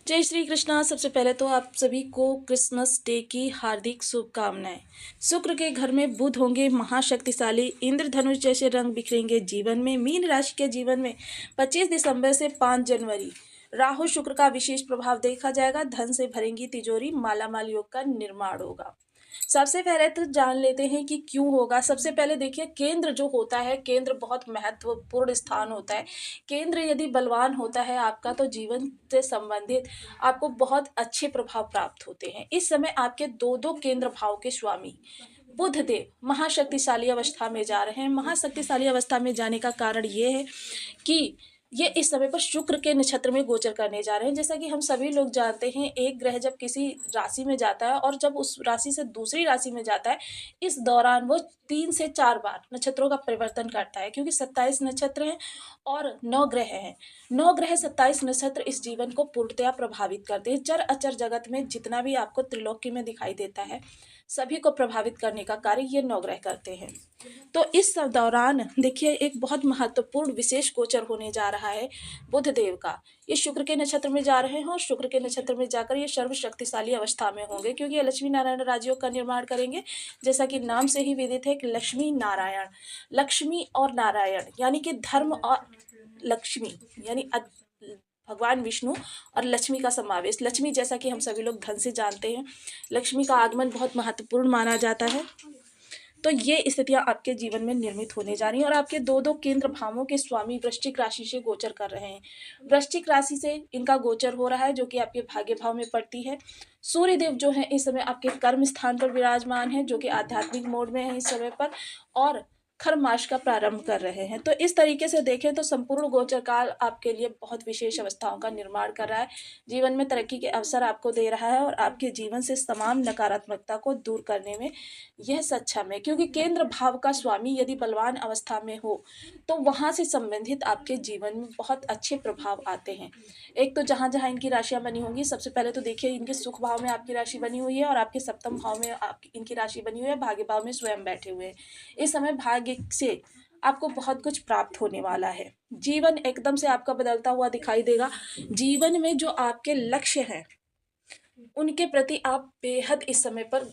जय श्री कृष्णा। सबसे पहले तो आप सभी को क्रिसमस डे की हार्दिक शुभकामनाएं। शुक्र के घर में बुध होंगे महाशक्तिशाली, इंद्रधनुष जैसे रंग बिखरेंगे जीवन में। मीन राशि के जीवन में 25 दिसंबर से 5 जनवरी राहु शुक्र का विशेष प्रभाव देखा जाएगा। धन से भरेंगी तिजोरी, मालामाल योग का निर्माण होगा। सबसे पहले तो जान लेते हैं कि क्यों होगा। सबसे पहले देखिए, केंद्र जो होता है, केंद्र बहुत महत्वपूर्ण स्थान होता है। केंद्र यदि बलवान होता है आपका, तो जीवन से संबंधित आपको बहुत अच्छे प्रभाव प्राप्त होते हैं। इस समय आपके दो दो केंद्र भाव के स्वामी बुध देव महाशक्तिशाली अवस्था में जा रहे हैं। महाशक्तिशाली अवस्था में जाने का कारण ये है कि ये इस समय पर शुक्र के नक्षत्र में गोचर करने जा रहे हैं। जैसा कि हम सभी लोग जानते हैं, एक ग्रह जब किसी राशि में जाता है और जब उस राशि से दूसरी राशि में जाता है, इस दौरान वो 3 से 4 बार नक्षत्रों का परिवर्तन करता है, क्योंकि 27 नक्षत्र हैं और 9 ग्रह हैं। 9 ग्रह 27 नक्षत्र इस जीवन को पूर्णतया प्रभावित करते हैं। चर अचर जगत में जितना भी आपको त्रिलोकी में दिखाई देता है, सभी को प्रभावित करने का कार्य ये 9 ग्रह करते हैं। तो इस दौरान देखिए, एक बहुत महत्वपूर्ण विशेष गोचर होने जा रहा है बुध देव का। ये शुक्र के नक्षत्र में जा रहे हैं और शुक्र के नक्षत्र में जाकर ये सर्वशक्तिशाली अवस्था में होंगे, क्योंकि ये लक्ष्मी नारायण राजयोग का निर्माण करेंगे। जैसा कि नाम से ही विदित है कि लक्ष्मी नारायण, लक्ष्मी और नारायण यानी कि धर्म और लक्ष्मी, यानी भगवान विष्णु और लक्ष्मी का समावेश। लक्ष्मी जैसा कि हम सभी लोग धन से जानते हैं, लक्ष्मी का आगमन बहुत महत्वपूर्ण माना जाता है। तो ये स्थितियां आपके जीवन में निर्मित होने जा रही हैं और आपके दो दो केंद्र भावों के स्वामी वृश्चिक राशि से गोचर कर रहे हैं। वृश्चिक राशि से इनका गोचर हो रहा है, जो कि आपके भाग्य भाव में पड़ती है। सूर्य देव जो है इस समय आपके कर्म स्थान पर विराजमान है, जो कि आध्यात्मिक मोड में है इस समय पर, और खर मास का प्रारंभ कर रहे हैं। तो इस तरीके से देखें तो संपूर्ण गोचर काल आपके लिए बहुत विशेष अवस्थाओं का निर्माण कर रहा है, जीवन में तरक्की के अवसर आपको दे रहा है और आपके जीवन से तमाम नकारात्मकता को दूर करने में यह सक्षम है। क्योंकि केंद्र भाव का स्वामी यदि बलवान अवस्था में हो, तो वहां से संबंधित आपके जीवन में बहुत अच्छे प्रभाव आते हैं। एक तो जहां जहां इनकी राशियां बनी होंगी, सबसे पहले तो देखिए, इनके सुख भाव में आपकी राशि बनी हुई है और आपके सप्तम भाव में आपकी इनकी राशि बनी हुई है, भाग्य भाव में स्वयं बैठे हुए हैं। इस समय भाग्य से आपको बहुत कुछ प्राप्त होने वाला है। जीवन एकदम से आपका बदलता हुआ दिखाई देगा। जीवन में जो आपके लक्ष्य हैं, उनके प्रति आप बेहद इस समय पर,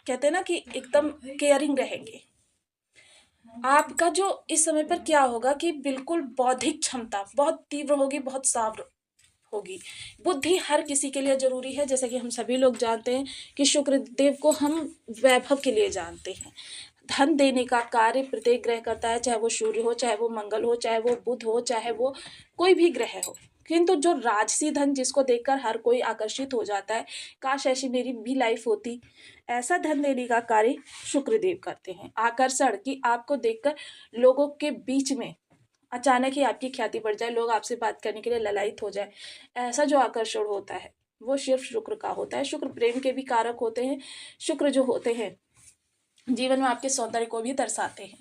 कहते हैं ना कि एकदम केयरिंग रहेंगे। आपका जो इस समय पर क्या होगा कि बिल्कुल बौद्धिक क्षमता बहुत तीव्र होगी, बहुत सावर होगी। बुद्धि हर किसी के लिए जरूरी है। जैसे कि हम सभी लोग जानते हैं कि शुक्र देव को हम वैभव के लिए जानते हैं। धन देने का कार्य प्रत्येक ग्रह करता है, चाहे वो सूर्य हो, चाहे वो मंगल हो, चाहे वो बुध हो, चाहे वो कोई भी ग्रह हो। किंतु जो राजसी धन जिसको देखकर हर कोई आकर्षित हो जाता है, काश ऐसी मेरी भी लाइफ होती, ऐसा धन देने का कार्य शुक्रदेव करते हैं। आकर्षण, कि आपको देखकर लोगों के बीच में अचानक ही आपकी ख्याति बढ़ जाए, लोग आपसे बात करने के लिए ललायित हो जाए, ऐसा जो आकर्षण होता है वो सिर्फ शुक्र का होता है। शुक्र प्रेम के भी कारक होते हैं। शुक्र जो होते हैं जीवन में आपके सौंदर्य को भी दर्शाते हैं।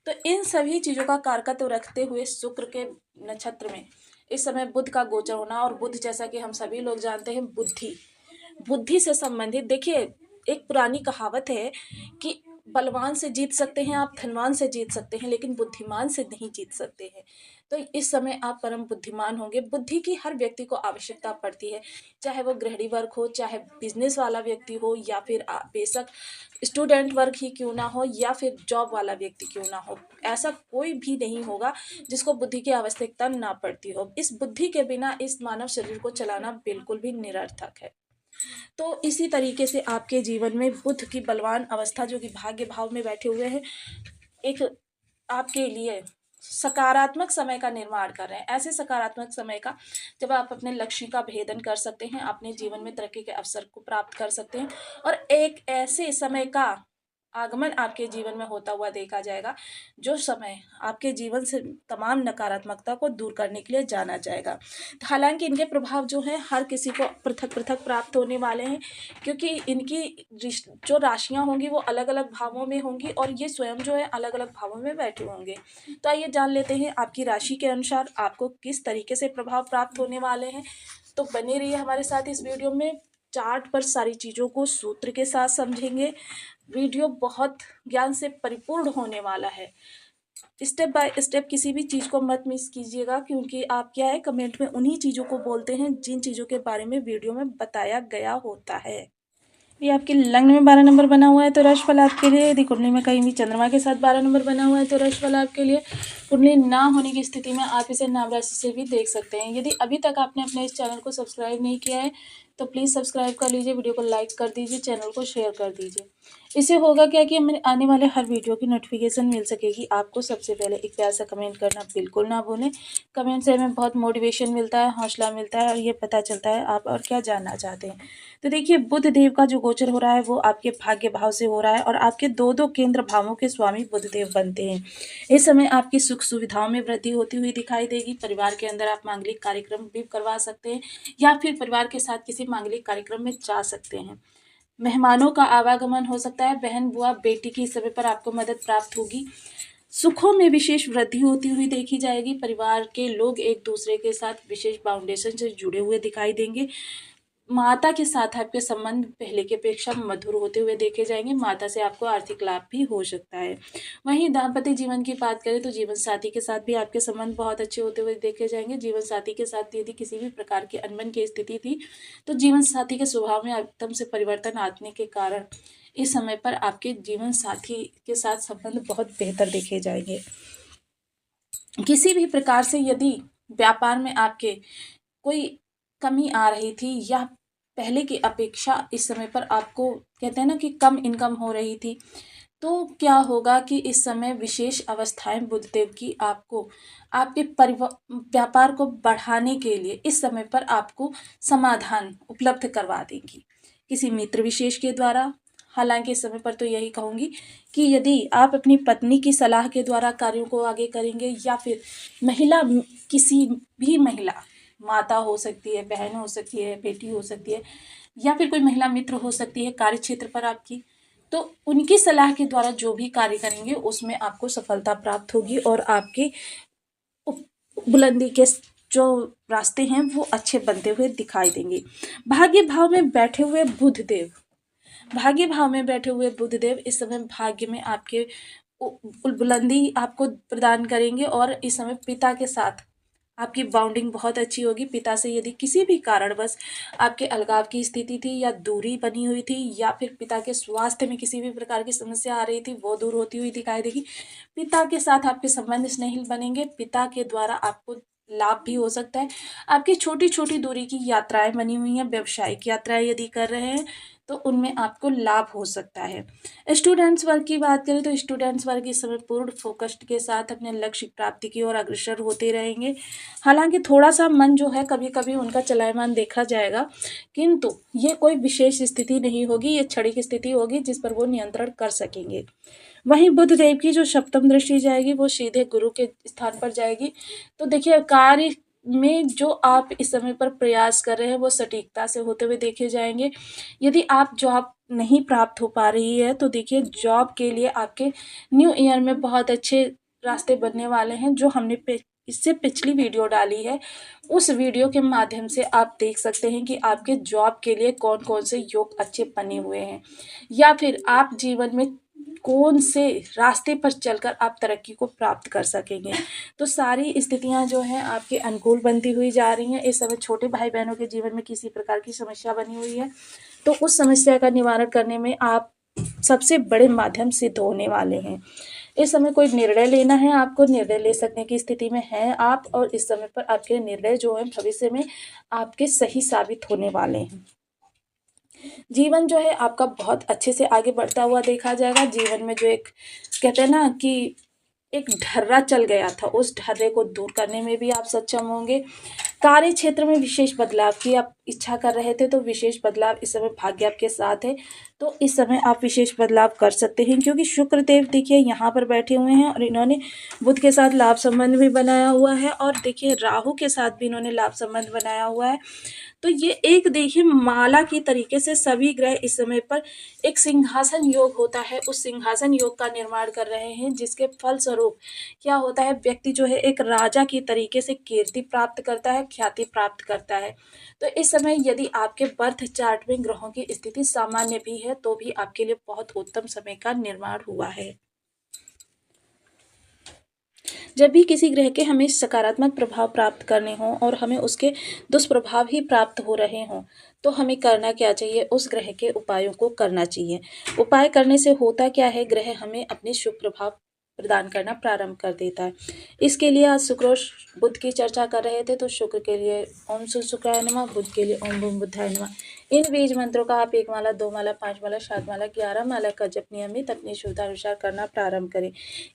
तो इन सभी चीजों का कारकत्व रखते हुए शुक्र के नक्षत्र में इस समय बुध का गोचर होना, और बुध जैसा कि हम सभी लोग जानते हैं, बुद्धि, बुद्धि से संबंधित। देखिए, एक पुरानी कहावत है कि बलवान से जीत सकते हैं आप, धनवान से जीत सकते हैं, लेकिन बुद्धिमान से नहीं जीत सकते हैं। तो इस समय आप परम बुद्धिमान होंगे। बुद्धि की हर व्यक्ति को आवश्यकता पड़ती है, चाहे वो गृहिणी वर्ग हो, चाहे बिजनेस वाला व्यक्ति हो, या फिर बेशक स्टूडेंट वर्ग ही क्यों ना हो, या फिर जॉब वाला व्यक्ति क्यों ना हो। ऐसा कोई भी नहीं होगा जिसको बुद्धि की आवश्यकता ना पड़ती हो। इस बुद्धि के बिना इस मानव शरीर को चलाना बिल्कुल भी निरर्थक है। तो इसी तरीके से आपके जीवन में बुध की बलवान अवस्था, जो कि भाग्य भाव में बैठे हुए हैं, एक आपके लिए सकारात्मक समय का निर्माण कर रहे हैं। ऐसे सकारात्मक समय का जब आप अपने लक्ष्य का भेदन कर सकते हैं, अपने जीवन में तरक्की के अवसर को प्राप्त कर सकते हैं, और एक ऐसे समय का आगमन आपके जीवन में होता हुआ देखा जाएगा, जो समय आपके जीवन से तमाम नकारात्मकता को दूर करने के लिए जाना जाएगा। हालांकि इनके प्रभाव जो है हर किसी को पृथक पृथक प्राप्त होने वाले हैं, क्योंकि इनकी जो राशियां होंगी वो अलग अलग भावों में होंगी, और ये स्वयं जो है अलग अलग भावों में बैठे होंगे। तो आइए जान लेते हैं आपकी राशि के अनुसार आपको किस तरीके से प्रभाव प्राप्त होने वाले हैं। तो बने रहिए हमारे साथ इस वीडियो में। चार्ट पर सारी चीज़ों को सूत्र के साथ समझेंगे। वीडियो बहुत ज्ञान से परिपूर्ण होने वाला है। स्टेप बाय स्टेप किसी भी चीज़ को मत मिस कीजिएगा, क्योंकि आप क्या है कमेंट में उन्हीं चीज़ों को बोलते हैं जिन चीज़ों के बारे में वीडियो में बताया गया होता है। ये आपके लग्न में 12 नंबर बना हुआ है तो राशिफल आपके लिए, यदि कुंडली में कहीं भी चंद्रमा के साथ 12 नंबर बना हुआ है तो राशिफल आपके लिए। कुंडली ना होने की स्थिति में आप इसे नाम राशि से भी देख सकते हैं। यदि अभी तक आपने अपने इस चैनल को सब्सक्राइब नहीं किया है तो प्लीज़ सब्सक्राइब कर लीजिए, वीडियो को लाइक कर दीजिए, चैनल को शेयर कर दीजिए। इससे होगा क्या कि हमें आने वाले हर वीडियो की नोटिफिकेशन मिल सकेगी आपको। सबसे पहले एक प्यार सा कमेंट करना बिल्कुल ना भूलें। कमेंट से हमें बहुत मोटिवेशन मिलता है, हौसला मिलता है और ये पता चलता है आप और क्या जानना चाहते हैं। तो देखिए, बुध देव का जो गोचर हो रहा है वो आपके भाग्य भाव से हो रहा है और आपके दो दो केंद्र भावों के स्वामी बुध देव बनते हैं। इस समय आपकी सुख सुविधाओं में वृद्धि होती हुई दिखाई देगी। परिवार के अंदर आप मांगलिक कार्यक्रम भी करवा सकते हैं या फिर परिवार के साथ किसी मांगलिक कार्यक्रम में जा सकते हैं। मेहमानों का आवागमन हो सकता है। बहन बुआ बेटी की इस समय पर आपको मदद प्राप्त होगी। सुखों में विशेष वृद्धि होती हुई देखी जाएगी। परिवार के लोग एक दूसरे के साथ विशेष फाउंडेशन से जुड़े हुए दिखाई देंगे। माता के साथ आपके संबंध पहले की अपेक्षा मधुर होते हुए देखे जाएंगे। माता से आपको आर्थिक लाभ भी हो सकता है। वहीं दाम्पत्य जीवन की बात करें तो जीवन साथी के साथ भी आपके संबंध बहुत अच्छे होते हुए देखे जाएंगे। जीवन साथी के साथ यदि किसी भी प्रकार की अनबन की स्थिति थी तो जीवन साथी के स्वभाव में एकदम से परिवर्तन आने के कारण इस समय पर आपके जीवन साथी के साथ संबंध बहुत बेहतर देखे जाएंगे। किसी भी प्रकार से यदि व्यापार में आपके कोई कमी आ रही थी या पहले की अपेक्षा इस समय पर आपको कहते हैं ना कि कम इनकम हो रही थी, तो क्या होगा कि इस समय विशेष अवस्थाएं बुधदेव की आपको आपके व्यापार को बढ़ाने के लिए इस समय पर आपको समाधान उपलब्ध करवा देंगी किसी मित्र विशेष के द्वारा। हालांकि इस समय पर तो यही कहूँगी कि यदि आप अपनी पत्नी की सलाह के द्वारा कार्यों को आगे करेंगे या फिर महिला किसी भी महिला, माता हो सकती है, बहन हो सकती है, बेटी हो सकती है या फिर कोई महिला मित्र हो सकती है कार्य क्षेत्र पर आपकी, तो उनकी सलाह के द्वारा जो भी कार्य करेंगे उसमें आपको सफलता प्राप्त होगी और आपकी बुलंदी के जो रास्ते हैं वो अच्छे बनते हुए दिखाई देंगे। भाग्य भाव में बैठे हुए बुधदेव, भाग्य भाव में बैठे हुए बुधदेव इस समय भाग्य में आपके बुलंदी आपको प्रदान करेंगे और इस समय पिता के साथ आपकी बाउंडिंग बहुत अच्छी होगी। पिता से यदि किसी भी कारणवश आपके अलगाव की स्थिति थी या दूरी बनी हुई थी या फिर पिता के स्वास्थ्य में किसी भी प्रकार की समस्या आ रही थी वो दूर होती हुई दिखाई देगी। पिता के साथ आपके संबंध स्नेहिल बनेंगे। पिता के द्वारा आपको लाभ भी हो सकता है। आपकी छोटी छोटी दूरी की यात्राएं बनी हुई हैं, व्यावसायिक यात्राएं यदि कर रहे हैं तो उनमें आपको लाभ हो सकता है। स्टूडेंट्स वर्ग की बात करें तो स्टूडेंट्स वर्ग इस समय पूर्ण फोकस्ड के साथ अपने लक्ष्य प्राप्ति की ओर अग्रसर होते रहेंगे। हालांकि थोड़ा सा मन जो है कभी कभी उनका चलायमान देखा जाएगा, किंतु ये कोई विशेष स्थिति नहीं होगी, ये क्षणिक स्थिति होगी जिस पर वो नियंत्रण कर सकेंगे। वहीं बुध देव की जो सप्तम दृष्टि जाएगी वो सीधे गुरु के स्थान पर जाएगी। तो देखिए, कार्य में जो आप इस समय पर प्रयास कर रहे हैं वो सटीकता से होते हुए देखे जाएंगे। यदि आप जॉब नहीं प्राप्त हो पा रही है तो देखिए, जॉब के लिए आपके न्यू ईयर में बहुत अच्छे रास्ते बनने वाले हैं। जो हमने इससे पिछली वीडियो डाली है उस वीडियो के माध्यम से आप देख सकते हैं कि आपके जॉब के लिए कौन कौन से योग अच्छे बने हुए हैं या फिर आप जीवन में कौन से रास्ते पर चलकर आप तरक्की को प्राप्त कर सकेंगे। तो सारी स्थितियां जो हैं आपके अनुकूल बनती हुई जा रही हैं। इस समय छोटे भाई बहनों के जीवन में किसी प्रकार की समस्या बनी हुई है तो उस समस्या का निवारण करने में आप सबसे बड़े माध्यम सिद्ध होने वाले हैं। इस समय कोई निर्णय लेना है आपको, निर्णय ले सकने की स्थिति में हैं आप और इस समय पर आपके निर्णय जो हैं भविष्य में आपके सही साबित होने वाले हैं। जीवन जो है आपका बहुत अच्छे से आगे बढ़ता हुआ देखा जाएगा। जीवन में जो एक कहते हैं ना कि एक ढर्रा चल गया था उस ढर्रे को दूर करने में भी आप सक्षम होंगे। कार्य क्षेत्र में विशेष बदलाव की आप इच्छा कर रहे थे तो विशेष बदलाव इस समय भाग्य आपके साथ है, तो इस समय आप विशेष बदलाव कर सकते हैं क्योंकि शुक्र देव देखिए यहाँ पर बैठे हुए हैं और इन्होंने बुध के साथ लाभ संबंध भी बनाया हुआ है और देखिए राहु के साथ भी इन्होंने लाभ संबंध बनाया हुआ है। तो ये एक देखिए माला की तरीके से सभी ग्रह इस समय पर एक सिंहासन योग होता है, उस सिंहासन योग का निर्माण कर रहे हैं जिसके फलस्वरूप क्या होता है, व्यक्ति जो है एक राजा की तरीके से कीर्ति प्राप्त करता है, ख्याति प्राप्त करता है। तो इस समय यदि आपके बर्थ चार्ट में ग्रहों की स्थिति सामान्य भी है तो भी आपके लिए बहुत उत्तम समय का निर्माण हुआ है। जब भी किसी ग्रह के हमें सकारात्मक प्रभाव प्राप्त करने हों और हमें उसके दुष्प्रभाव ही प्राप्त हो रहे हों, तो हमें करना क्या चाहिए? उस ग्रह के उपायों को करना चाहिए। उपाय करने से होता क्या है? ग्रह हमें अपने शुभ प्रभाव प्रदान करना प्रारंभ कर देता है। इसके लिए आज शुक्र और बुध की चर्चा कर रहे थे, तो शुक्र के लिए ओम शुभ शुक्राय नमः, बुध के लिए ओम बूम बुधाय नमः। इन बीज मंत्रों का आप 1 माला, 2 माला, 5 माला, 7 माला, 11 माला का जप नियमित अपनी शुद्धानुसार करना प्रारंभ करें।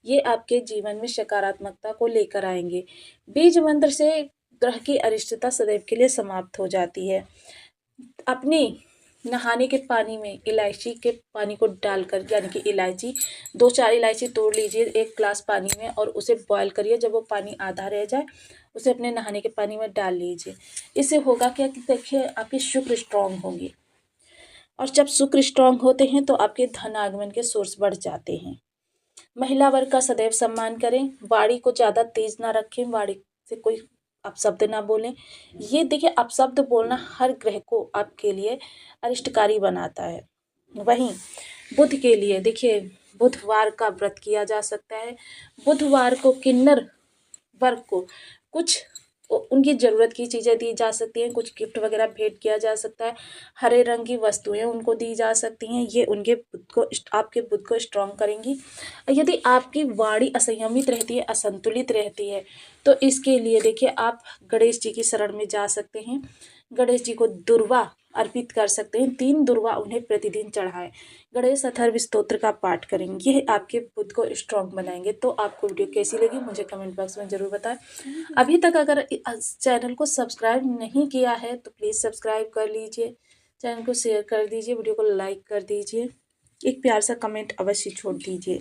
ये आपके जीवन में सकारात्मकता को लेकर आएंगे। बीज मंत्र से ग्रह की अरिष्टता सदैव के लिए समाप्त हो जाती है। अपनी नहाने के पानी में इलायची के पानी को डालकर, यानी कि इलायची 2-4 इलायची तोड़ लीजिए 1 ग्लास पानी में और उसे बॉयल करिए। जब वो पानी आधा रह जाए उसे अपने नहाने के पानी में डाल लीजिए। इससे होगा क्या कि देखिए आपके शुक्र स्ट्रांग होंगे, और जब शुक्र स्ट्रांग होते हैं तो आपके धन आगमन के सोर्स बढ़ जाते हैं। महिला वर्ग का सदैव सम्मान करें, वाणी को ज़्यादा तेज ना रखें, वाणी से कोई अपशब्द ना बोलें। ये देखिए अपशब्द बोलना हर ग्रह को आपके लिए अरिष्टकारी बनाता है। वहीं बुध के लिए देखिए बुधवार का व्रत किया जा सकता है। बुधवार को किन्नर वर्ग को कुछ उनकी ज़रूरत की चीज़ें दी जा सकती हैं, कुछ गिफ्ट वगैरह भेंट किया जा सकता है, हरे रंग की वस्तुएं उनको दी जा सकती हैं। ये उनके बुध को, आपके बुध को स्ट्रॉन्ग करेंगी। यदि आपकी वाणी असंयमित रहती है, असंतुलित रहती है, तो इसके लिए देखिए आप गणेश जी की शरण में जा सकते हैं। गणेश जी को दुर्वा अर्पित कर सकते हैं, 3 दुर्वा उन्हें प्रतिदिन चढ़ाएं। गणेश अथर्व स्तोत्र का पाठ करेंगे, ये आपके बुध को स्ट्रॉन्ग बनाएंगे। तो आपको वीडियो कैसी लगी मुझे कमेंट बॉक्स में ज़रूर बताएं। अभी तक अगर इस चैनल को सब्सक्राइब नहीं किया है तो प्लीज़ सब्सक्राइब कर लीजिए, चैनल को शेयर कर दीजिए, वीडियो को लाइक कर दीजिए, एक प्यार सा कमेंट अवश्य छोड़ दीजिए।